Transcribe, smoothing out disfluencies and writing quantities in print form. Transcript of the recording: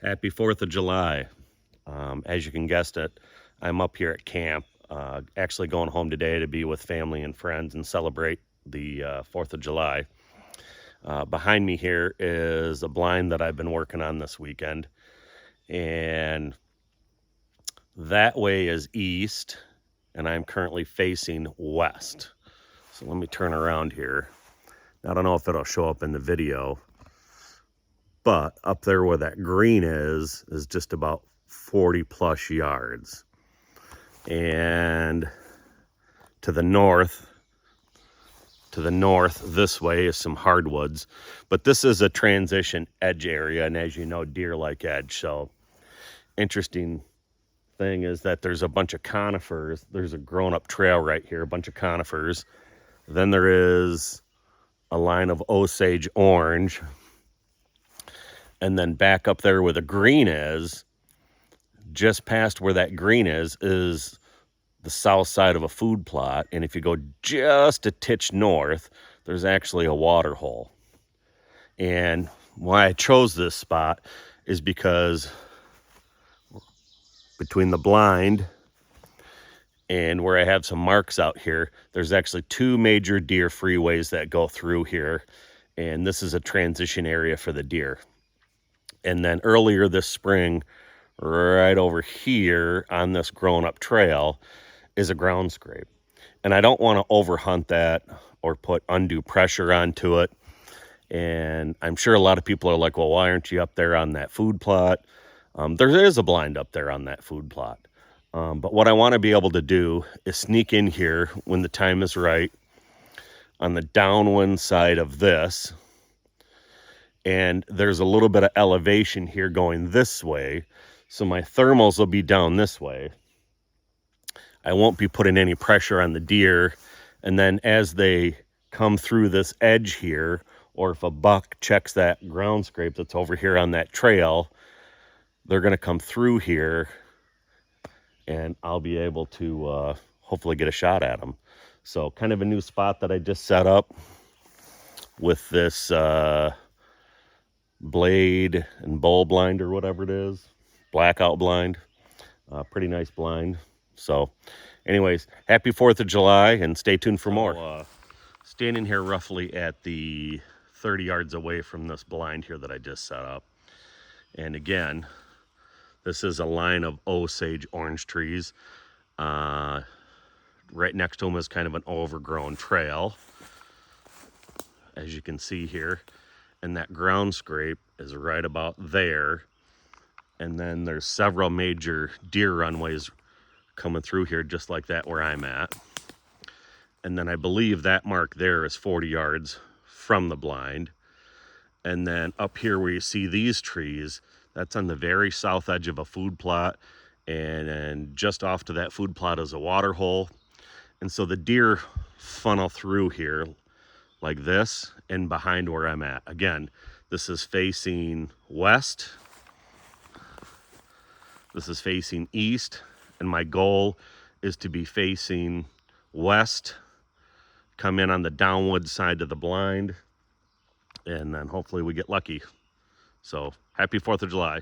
Happy 4th of July. As you can guess it, I'm up here at camp, actually going home today to be with family and friends and celebrate the 4th of July. Behind me here is a blind that I've been working on this weekend, and that way is east, and I'm currently facing west. So let me turn around here. I don't know if it'll show up in the video, but up there where that green is just about 40 plus yards. And to the north this way is some hardwoods. But this is a transition edge area, and as you know, deer like edge. So interesting thing is that there's a bunch of conifers. There's a grown-up trail right here, a bunch of conifers. Then there is a line of Osage orange. And then back up there where the green is, just past where that green is the south side of a food plot. And if you go just a titch north, there's actually a water hole. And why I chose this spot is because between the blind and where I have some marks out here, there's actually two major deer freeways that go through here. And this is a transition area for the deer. And then earlier this spring, right over here on this grown-up trail is a ground scrape. And I don't want to overhunt that or put undue pressure onto it. And I'm sure a lot of people are like, well, why aren't you up there on that food plot? There is a blind up there on that food plot. But what I want to be able to do is sneak in here when the time is right on the downwind side of this. And there's a little bit of elevation here going this way. So my thermals will be down this way. I won't be putting any pressure on the deer. And then as they come through this edge here, or if a buck checks that ground scrape that's over here on that trail, they're going to come through here and I'll be able to hopefully get a shot at them. So kind of a new spot that I just set up with this blade and bowl blind or whatever it is, blackout blind. Pretty nice blind. So anyways, happy 4th of July and stay tuned for more. Standing here roughly at the 30 yards away from this blind here that I just set up. And again, this is a line of Osage orange trees. Right next to them is kind of an overgrown trail, as you can see here. And that ground scrape is right about there. And then there's several major deer runways coming through here just like that where I'm at. And then I believe that mark there is 40 yards from the blind. And then up here where you see these trees, that's on the very south edge of a food plot. And just off to that food plot is a water hole. And so the deer funnel through here like this and behind where I'm at. Again, this is facing west. This is facing east. And my goal is to be facing west, come in on the downward side of the blind, and then hopefully we get lucky. So happy 4th of July.